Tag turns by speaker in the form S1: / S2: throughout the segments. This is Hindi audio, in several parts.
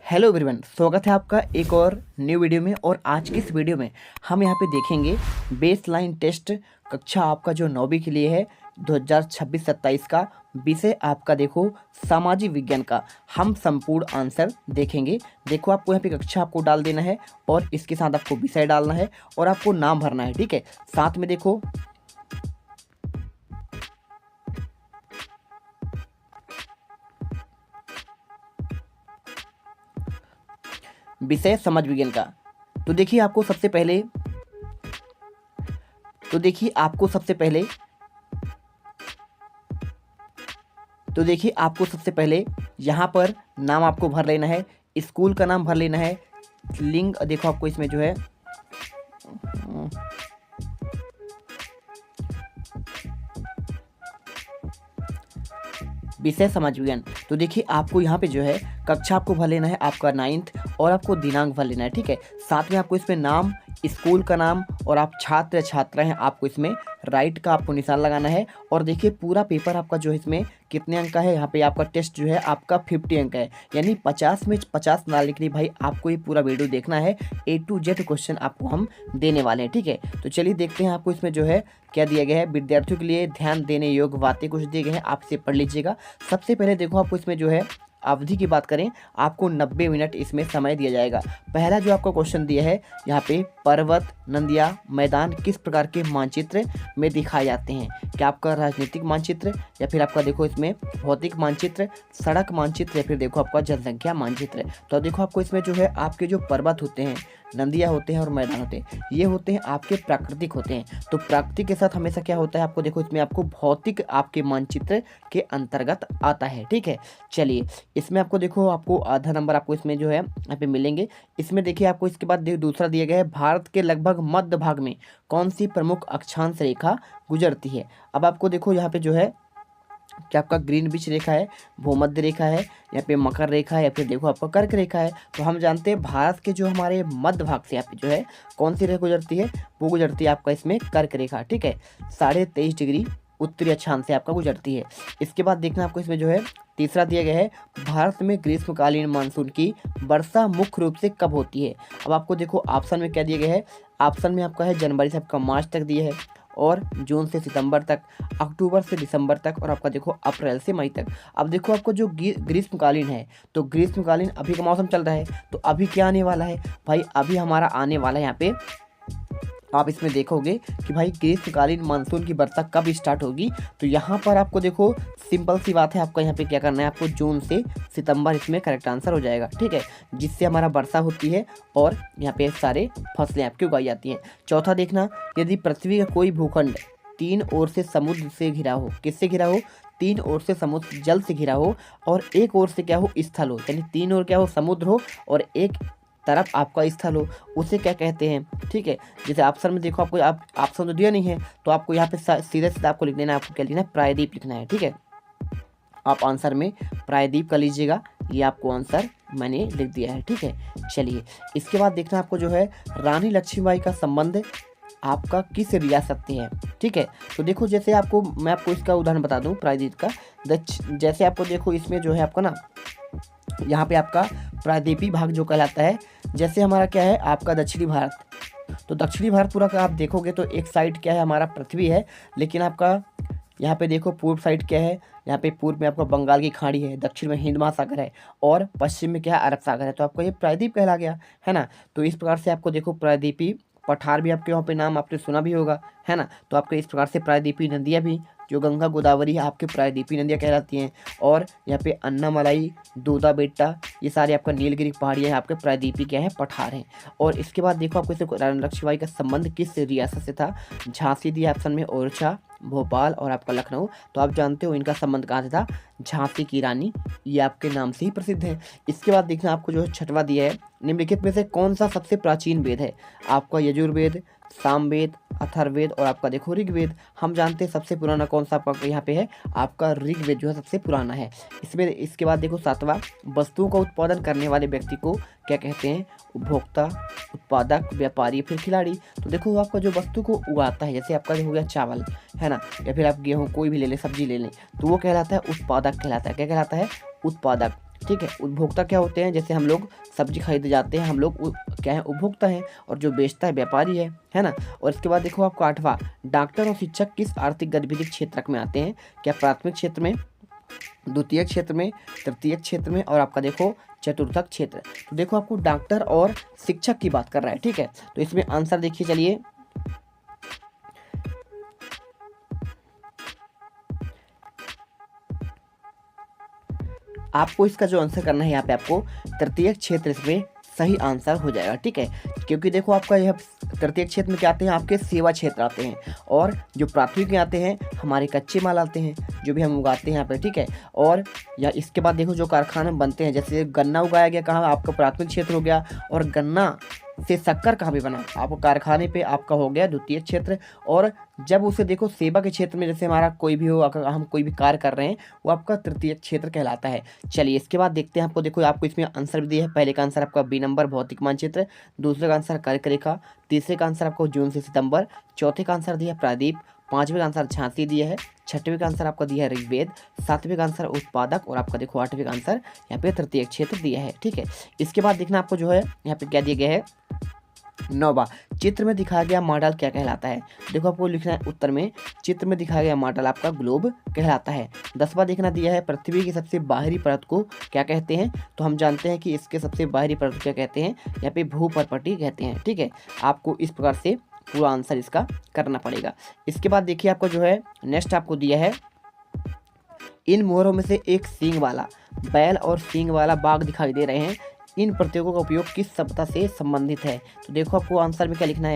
S1: हेलो एवरीवन, स्वागत है आपका एक और न्यू वीडियो में। और आज की इस वीडियो में हम यहाँ पे देखेंगे बेसलाइन टेस्ट कक्षा आपका जो 9वीं के लिए है 2026-27 का विषय आपका देखो सामाजिक विज्ञान का हम संपूर्ण आंसर देखेंगे। देखो आपको यहाँ पे कक्षा आपको डाल देना है और इसके साथ आपको विषय डालना है और आपको नाम भरना है, ठीक है। साथ में देखो विषय समाज विज्ञान का। तो देखिए आपको सबसे पहले यहाँ पर नाम आपको भर लेना है, स्कूल का नाम भर लेना है, लिंग देखो आपको इसमें जो है विषय समाज विज्ञान। तो देखिए आपको यहाँ पे जो है कक्षा आपको भर लेना है आपका 9th और आपको दिनांक भर लेना है, ठीक है। साथ में आपको इसमें नाम, स्कूल का नाम और आप छात्र या छात्रा हैं आपको इसमें राइट का आपको निशान लगाना है। और देखिए पूरा पेपर आपका जो है इसमें कितने अंक का है, यहाँ पे आपका टेस्ट जो है आपका 50 अंक है, यानी 50 में 50 डालने के लिए भाई आपको ये पूरा वीडियो देखना है। A to Z क्वेश्चन आपको हम देने वाले हैं, ठीक है। तो चलिए देखते हैं आपको इसमें जो है क्या दिया गया है। विद्यार्थियों के लिए ध्यान देने योग्य बातें कुछ दिए गए हैं, आप इसे पढ़ लीजिएगा। सबसे पहले देखो आपको इसमें जो है अवधि की बात करें, आपको 90 मिनट इसमें समय दिया जाएगा। पहला जो आपको क्वेश्चन दिया है यहाँ पे, पर्वत, नदियाँ, मैदान किस प्रकार के मानचित्र में दिखाए जाते हैं? क्या आपका राजनीतिक मानचित्र या फिर आपका देखो इसमें भौतिक मानचित्र, सड़क मानचित्र या फिर देखो आपका जनसंख्या मानचित्र। तो देखो आपको इसमें जो है आपके जो पर्वत होते हैं, नदियाँ होते हैं और मैदान होते हैं, ये होते हैं आपके प्राकृतिक होते हैं। तो प्राकृतिक के साथ हमेशा क्या होता है आपको देखो इसमें आपको भौतिक आपके मानचित्र के अंतर्गत आता है, ठीक है। चलिए इसमें आपको देखो आपको आधा नंबर आपको इसमें जो है यहाँ पे मिलेंगे। इसमें देखिए आपको इसके बाद दूसरा दिया गया है, भारत के लगभग मध्य भाग में कौन सी प्रमुख अक्षांश रेखा गुजरती है? अब आपको देखो यहाँ पे जो है क्या आपका ग्रीनविच रेखा है, भूमध्य रेखा है, यहाँ पे मकर रेखा है या फिर देखो आपका कर्क रेखा है। तो हम जानते हैं भारत के जो हमारे मध्य भाग से यहाँ पे जो है कौन सी रेखा गुजरती है, वो गुजरती है आपका इसमें कर्क रेखा, ठीक है। 23.5 डिग्री उत्तरी अक्षांश से आपका गुजरती है। इसके बाद देखना आपको इसमें जो है तीसरा दिया गया है, भारत में ग्रीष्मकालीन मानसून की वर्षा मुख्य रूप से कब होती है? अब आपको देखो ऑप्शन में क्या दिया गया है, ऑप्शन में आपका है जनवरी से आपका मार्च तक दिया है, और जून से सितंबर तक, अक्टूबर से दिसंबर तक और आपका देखो अप्रैल से मई तक। अब देखो आपको जो ग्रीष्मकालीन है, तो ग्रीष्मकालीन अभी का मौसम चल रहा है, तो अभी क्या आने वाला है भाई, अभी हमारा आने वाला है यहाँ पे आप इसमें देखोगे कि भाई ग्रीष्मकालीन मानसून की वर्षा कब स्टार्ट होगी। तो यहाँ पर आपको देखो सिंपल सी बात है, आपको यहाँ पे क्या करना है, आपको जून से सितंबर इसमें करेक्ट आंसर हो जाएगा, ठीक है, जिससे हमारा वर्षा होती है और यहाँ पे सारे फसलें आपकी उगाई जाती हैं। चौथा देखना, यदि पृथ्वी का कोई भूखंड 3 ओर से समुद्र से घिरा हो, किससे घिरा हो? 3 ओर से समुद्र जल से घिरा हो और एक ओर से क्या हो, स्थल हो, यानी 3 ओर क्या हो, समुद्र हो और एक तरफ आपका स्थल हो, उसे क्या कहते हैं, ठीक है। जैसे ऑप्शन में देखो आपको आप ऑप्शन तो दिया नहीं है, तो आपको यहाँ पे सीधे सीधा आपको लिख देना है, आपको क्या लिखना है, प्रायद्वीप लिखना है, ठीक है। आप आंसर में प्रायद्वीप का लीजिएगा, ये आपको आंसर मैंने लिख दिया है, ठीक है। चलिए इसके बाद देखना आपको जो है रानी लक्ष्मीबाई का संबंध आपका किस रियासत से है, ठीक है। तो देखो जैसे आपको मैं आपको इसका उदाहरण बता दूं प्रायद्वीप का, जैसे आपको देखो इसमें जो है आपका ना यहाँ पे आपका प्रायद्वीपीय भाग जो कहलाता है, जैसे हमारा क्या है आपका दक्षिणी भारत, तो दक्षिणी भारत पूरा का आप देखोगे तो एक साइड क्या है हमारा पृथ्वी है, लेकिन आपका यहाँ पे देखो पूर्व साइड क्या है, यहाँ पे पूर्व में आपका बंगाल की खाड़ी है, दक्षिण में हिंद महासागर है और पश्चिम में क्या है, अरब सागर है। तो आपको ये प्रायद्वीप कहला गया है ना। तो इस प्रकार से आपको देखो प्रायद्वीपीय पठार भी आपके वहाँ पे नाम आपने सुना भी होगा, है ना। तो आपको इस प्रकार से प्रायद्वीपीय नदियाँ भी जो गंगा गोदावरी है आपके प्रायद्वीपीय नदियाँ कहलाती हैं। और यहाँ पे अन्नामलाई, दूधा बेट्टा, ये सारे आपका नीलगिरी पहाड़ियाँ हैं आपके प्रायद्वीपीय क्या है, पठार हैं। और इसके बाद देखो आपको इसे रानी लक्ष्मीबाई का संबंध किस रियासत से था? झांसी दिया ऑप्शन में, ओरछा, भोपाल और आपका लखनऊ। तो आप जानते हो इनका संबंध कहाँ से था, झांसी की रानी, ये आपके नाम से ही प्रसिद्ध है। इसके बाद देखना आपको जो है छठवां दिया है, निम्नलिखित में से कौन सा सबसे प्राचीन वेद है? आपका यजुर्वेद, सामवेद, अथर्ववेद और आपका देखो ऋग्वेद। हम जानते हैं सबसे पुराना कौन सा आपका यहाँ पे है, आपका ऋग्वेद जो है सबसे पुराना है इसमें। इसके बाद देखो सातवां, वस्तुओं का उत्पादन करने वाले व्यक्ति को क्या कहते हैं? उपभोक्ता, उत्पादक, व्यापारी, फिर खिलाड़ी। तो देखो आपका जो वस्तु को उगाता है, जैसे आपका जो हो गया चावल, है ना, या फिर आप गेहूँ कोई भी ले लें, सब्जी ले लें, तो वो कहलाता है उत्पादक कहलाता है। क्या कहलाता है? उत्पादक। ठीक है। उपभोक्ता क्या होते हैं, जैसे हम लोग सब्जी खरीदे जाते हैं, हम लोग क्या है, उपभोक्ता हैं, और जो बेचता है व्यापारी है ना। और इसके बाद देखो आपको 8वां, डॉक्टर और शिक्षक किस आर्थिक गतिविधि क्षेत्र में आते हैं, क्या प्राथमिक क्षेत्र में, द्वितीय क्षेत्र में, तृतीय क्षेत्र में, और आपका देखो चतुर्थक क्षेत्र। तो देखो आपको डॉक्टर और शिक्षक की बात कर रहा है, ठीक है। तो इसमें आंसर देखिए, चलिए आपको इसका जो आंसर करना है यहाँ पे आपको तृतीय क्षेत्र इसमें सही आंसर हो जाएगा, ठीक है। क्योंकि देखो आपका यह तृतीय क्षेत्र में क्या आते हैं, आपके सेवा क्षेत्र आते हैं, और जो प्राथमिक में आते हैं हमारे कच्चे माल आते हैं जो भी हम उगाते हैं यहाँ पे, ठीक है। और या इसके बाद देखो जो कारखाने बनते हैं, जैसे गन्ना उगाया गया कहाँ, आपका प्राथमिक क्षेत्र हो गया, और गन्ना से शक्कर कहाँ भी बना, आपको कारखाने पे आपका हो गया द्वितीय क्षेत्र। और जब उसे देखो सेवा के क्षेत्र में, जैसे हमारा कोई भी हो, अगर हम कोई भी कार्य कर रहे हैं, वो आपका तृतीय क्षेत्र कहलाता है। चलिए इसके बाद देखते हैं, आपको देखो आपको इसमें आंसर भी दिया है। पहले का आंसर आपका बी नंबर भौतिक मानचित्र, दूसरे का आंसर कर्करेखा, तीसरे का आंसर आपको जून से सितंबर, चौथे का आंसर दिया प्रादीप, पाँचवें का आंसर झांसी दिया है, छठवें का आंसर आपका दिया है ऋग्वेद, सातवें का आंसर उत्पादक, और आपका देखो आठवें का आंसर यहाँ पे तृतीय क्षेत्र दिया है, ठीक है। इसके बाद देखना आपको जो है यहाँ पे क्या दिया गया है, 9वां, चित्र में दिखाया गया मॉडल क्या कहलाता है। देखो आपको लिखना है उत्तर में, चित्र में दिखाया गया मॉडल आपका ग्लोब कहलाता है। 10वां देखना दिया है, पृथ्वी की सबसे बाहरी परत को क्या कहते हैं। तो हम जानते हैं कि इसके सबसे बाहरी परत को क्या कहते हैं, यहाँ पे भूपर्पटी कहते हैं, ठीक है। आपको इस प्रकार से पूरा आंसर इसका करना पड़ेगा। इसके बाद देखिए आपको जो है नेक्स्ट आपको दिया है, इन मोहरों में से एक सींग वाला बैल और सींग वाला बाघ दिखाई दे रहे हैं, इन प्रतीकों का उपयोग किस सभ्यता से संबंधित है। तो देखो आपको आंसर में क्या लिखना है,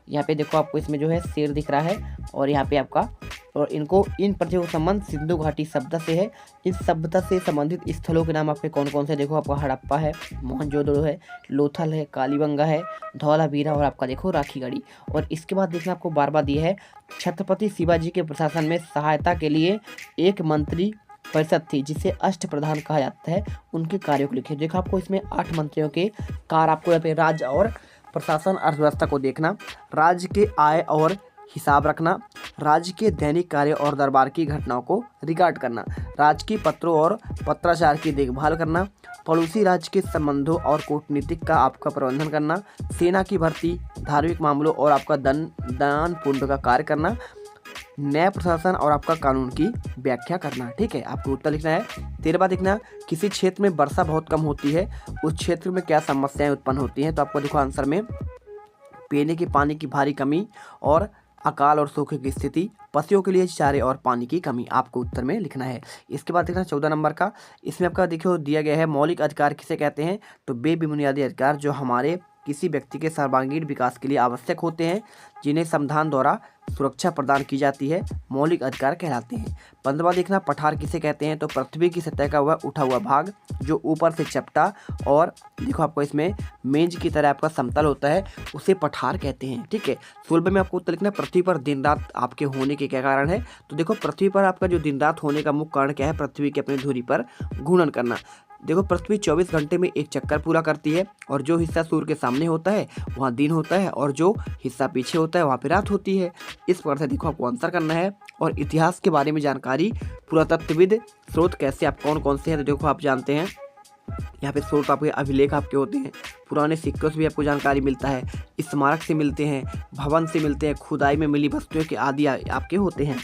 S1: यहाँ पे देखो आपको इसमें जो है शेर दिख रहा है, और यहाँ पे आपका, और इनको इन प्रतीकों का संबंध सिंधु घाटी सभ्यता से है। इस सभ्यता से संबंधित स्थलों के नाम आपके कौन कौन से, देखो आपका हड़प्पा है, मोहनजोदड़ो है, लोथल है, कालीबंगा है, धौलावीरा, और आपका देखो राखीगढ़ी। और इसके बाद देखना आपको बार बार दिया है, छत्रपति शिवाजी के प्रशासन में सहायता के लिए एक मंत्री परिषद थी जिसे अष्ट प्रधान कहा जाता है, उनके कार्यों को लिखिए। देखो आपको इसमें 8 मंत्रियों के कार्य आपको यहाँ पे राज्य और प्रशासन अर्थव्यवस्था को देखना, राज्य के आय और हिसाब रखना, राज्य के दैनिक कार्य और दरबार की घटनाओं को रिकॉर्ड करना, राज्य की पत्रों और पत्राचार की देखभाल करना, पड़ोसी राज्य के संबंधों और कूटनीतिक का आपका प्रबंधन करना, सेना की भर्ती, धार्मिक मामलों और आपका दान पुण्य का कार्य करना, न्याय प्रशासन और आपका कानून की व्याख्या करना, ठीक है। आपको उत्तर लिखना है। 13वां देखना, किसी क्षेत्र में वर्षा बहुत कम होती है, उस क्षेत्र में क्या समस्याएं उत्पन्न होती हैं। तो आपको देखो आंसर में, पीने के पानी की भारी कमी और अकाल और सूखे की स्थिति, पशुओं के लिए चारे और पानी की कमी, आपको उत्तर में लिखना है। इसके बाद देखना 14 नंबर का, इसमें आपका देखो दिया गया है, मौलिक अधिकार किसे कहते हैं। तो बेबुनियादी अधिकार जो हमारे किसी व्यक्ति के सर्वांगीण विकास के लिए आवश्यक होते हैं, जिन्हें संविधान द्वारा सुरक्षा प्रदान की जाती है, मौलिक अधिकार कहलाते हैं। 15वां देखना, पठार किसे कहते हैं। तो पृथ्वी की सतह का वह उठा हुआ भाग जो ऊपर से चपटा और देखो आपको इसमें मेज की तरह आपका समतल होता है, उसे पठार कहते हैं, ठीक है। 16वें में आपको उत्तर लिखना, पृथ्वी पर दिन रात आपके होने के क्या कारण है। तो देखो पृथ्वी पर आपका जो दिन रात होने का मुख्य कारण क्या है, पृथ्वी की अपनी धुरी पर घूर्णन करना। देखो पृथ्वी 24 घंटे में एक चक्कर पूरा करती है, और जो हिस्सा सूर्य के सामने होता है वहाँ दिन होता है, और जो हिस्सा पीछे होता है वहाँ पे रात होती है। इस प्रकार से देखो आपको आंसर करना है। और इतिहास के बारे में जानकारी, पुरातत्वविद स्रोत कैसे आप कौन कौन से हैं। तो देखो आप जानते हैं यहाँ पे स्रोत आपके अभिलेख आपके होते हैं, पुराने सिक्कों से भी आपको जानकारी मिलता है, स्मारक से मिलते हैं, भवन से मिलते हैं, खुदाई में मिली वस्तुओं के आदि आपके होते हैं।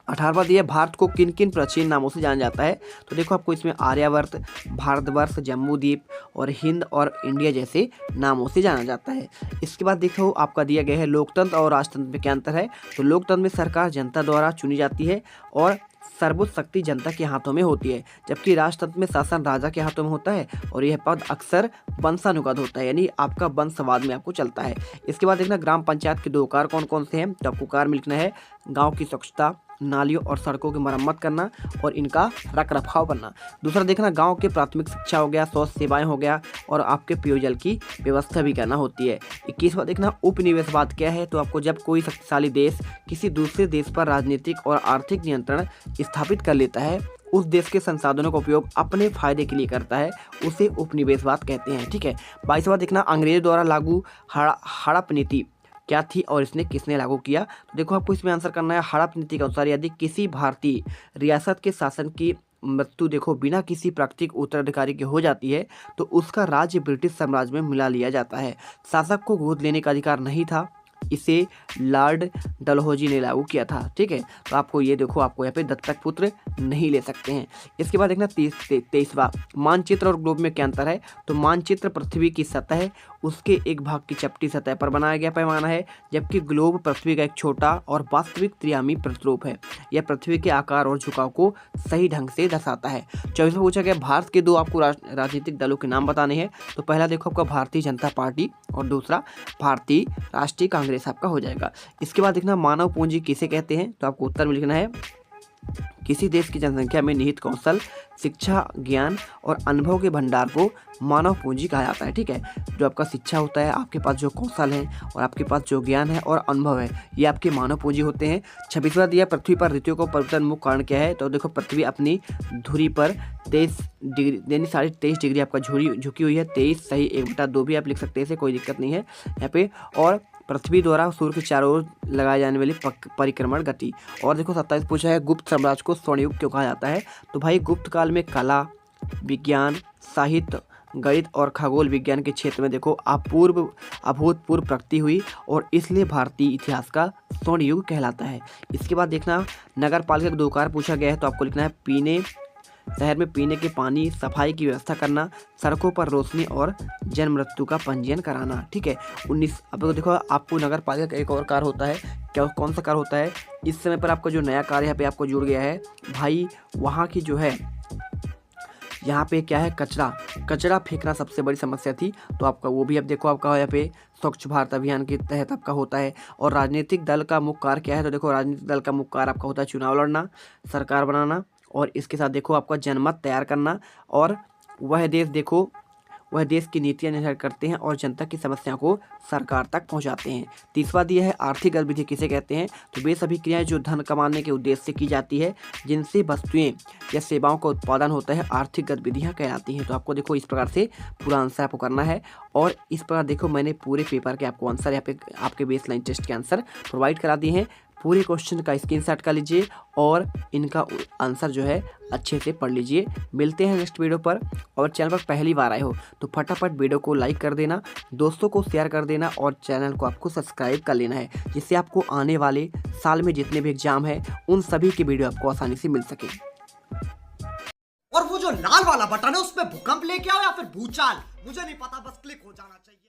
S1: 18वां दिया, भारत को किन किन प्राचीन नामों से जाना जाता है। तो देखो आपको इसमें आर्यावर्त, भारतवर्ष, जम्बू द्वीप और हिंद और इंडिया जैसे नामों से जाना जाता है। इसके बाद देखो आपका दिया गया है, लोकतंत्र और राजतंत्र में क्या अंतर है। तो लोकतंत्र में सरकार जनता द्वारा चुनी जाती है और सर्वोच्च शक्ति जनता के हाथों में होती है, जबकि राजतंत्र में शासन राजा के हाथों में होता है और यह पद अक्सर वंशानुगत होता है, यानी आपका वंशवाद में आपको चलता है। इसके बाद देखना, ग्राम पंचायत के 2 कार्य कौन कौन से हैं। तो आपको कार्य में लिखना है, गाँव की स्वच्छता, नालियों और सड़कों की मरम्मत करना और इनका रख रखाव करना। दूसरा देखना, गांव के प्राथमिक शिक्षा हो गया, स्वास्थ्य सेवाएं हो गया, और आपके पेयजल की व्यवस्था भी करना होती है। 21वां देखना, उपनिवेशवाद क्या है। तो आपको जब कोई शक्तिशाली देश किसी दूसरे देश पर राजनीतिक और आर्थिक नियंत्रण स्थापित कर लेता है, उस देश के संसाधनों का उपयोग अपने फायदे के लिए करता है, उसे उपनिवेशवाद कहते हैं, ठीक है। 22वां देखना, अंग्रेजों द्वारा लागू हड़प नीति क्या थी और इसने किसने लागू किया। तो देखो आपको इसमें आंसर करना है, हड़प नीति के अनुसार यदि किसी भारतीय रियासत के शासन की मृत्यु देखो बिना किसी प्राकृतिक उत्तराधिकारी के हो जाती है तो उसका राज्य ब्रिटिश साम्राज्य में मिला लिया जाता है। शासक को गोद लेने का अधिकार नहीं था, इसे लॉर्ड डलहौजी ने लागू किया था। ठीक है, तो आपको ये देखो, आपको यहाँ पे दत्तक पुत्र नहीं ले सकते हैं। इसके बाद देखना 23वां, मानचित्र और ग्लोब में क्या अंतर है। तो मानचित्र पृथ्वी की सतह है, उसके एक भाग की चपटी सतह पर बनाया गया पैमाना है, जबकि ग्लोब पृथ्वी का एक छोटा और वास्तविक त्रियामी प्रतिरूप है। यह पृथ्वी के आकार और झुकाव को सही ढंग से दर्शाता है। 24वां पूछा गया, भारत के दो आपको राजनीतिक दलों के नाम बताने हैं। तो पहला देखो आपका भारतीय जनता पार्टी और दूसरा भारतीय राष्ट्रीय कांग्रेस आपका हो जाएगा। इसके बाद देखना मानव पूंजी किसे कहते हैं। तो आपको उत्तर में लिखना है, किसी देश की जनसंख्या में निहित कौशल, शिक्षा, ज्ञान और अनुभव के भंडार को मानव पूंजी कहा जाता है। ठीक है, जो आपका शिक्षा होता है, आपके पास जो कौशल है और आपके पास जो ज्ञान है और अनुभव है, ये आपके मानव पूंजी होते हैं। 26वां दिया, पृथ्वी पर ऋतुओं को परिवर्तन मुख्य कारण क्या है। तो देखो पृथ्वी अपनी धुरी पर 23 डिग्री यानी 23.5 डिग्री आपका झुकी हुई है। 23 सही 1/2 भी आप लिख सकते हैं, इसे कोई दिक्कत नहीं है यहाँ पे। और पृथ्वी द्वारा सूर्य के चारों ओर लगाए जाने वाली परिक्रमण गति। और देखो 27 पूछा है, गुप्त साम्राज्य को स्वर्ण युग क्यों कहा जाता है। तो भाई गुप्त काल में कला, विज्ञान, साहित्य, गणित और खगोल विज्ञान के क्षेत्र में देखो अभूतपूर्व प्रगति हुई और इसलिए भारतीय इतिहास का स्वर्ण युग कहलाता है। इसके बाद देखना नगर पालिका का 2 कार्य पूछा गया है। तो आपको लिखना है, शहर में पीने के पानी, सफाई की व्यवस्था करना, सड़कों पर रोशनी और जन्म मृत्यु का पंजीयन कराना। ठीक है, 19। अब देखो आपको नगर पालिका का एक और कार्य होता है, क्या कौन सा कार्य होता है। इस समय पर आपका जो नया कार्य यहाँ पे आपको जुड़ गया है भाई, वहाँ की जो है यहाँ पे क्या है, कचरा फेंकना सबसे बड़ी समस्या थी। तो आपका वो भी अब देखो आपका यहाँ पे स्वच्छ भारत अभियान के तहत आपका होता है। और राजनीतिक दल का मुख्य कार्य क्या है। तो देखो राजनीतिक दल का मुख्य कार्य आपका होता है चुनाव लड़ना, सरकार बनाना और इसके साथ देखो आपका जनमत तैयार करना। और वह देश की नीतियाँ निर्धारित करते हैं और जनता की समस्याओं को सरकार तक पहुंचाते हैं। 30वां दिया है, आर्थिक गतिविधि किसे कहते हैं। तो वे सभी क्रियाएं जो धन कमाने के उद्देश्य से की जाती है, जिनसे वस्तुएं या सेवाओं का उत्पादन होता है, आर्थिक गतिविधियां कहलाती हैं। तो आपको देखो इस प्रकार से पूरा आंसर आपको करना है। और इस प्रकार देखो मैंने पूरे पेपर के आपको आंसर यहाँ पे आपके बेसलाइन टेस्ट के आंसर प्रोवाइड करा दिए हैं। पूरे क्वेश्चन का स्क्रीनशॉट कर लीजिए और इनका आंसर जो है अच्छे से पढ़ लीजिए। मिलते हैं नेक्स्ट वीडियो पर। और चैनल पर पहली बार आए हो तो फटाफट वीडियो को लाइक कर देना, दोस्तों को शेयर कर देना और चैनल को आपको सब्सक्राइब कर लेना है, जिससे आपको आने वाले साल में जितने भी एग्जाम है उन सभी की वीडियो आपको आसानी से मिल सके।
S2: और वो जो लाल वाला बटन है उसमें भूकंप लेके आओ या फिर भूचाल, मुझे नहीं पता, बस क्लिक हो जाना चाहिए।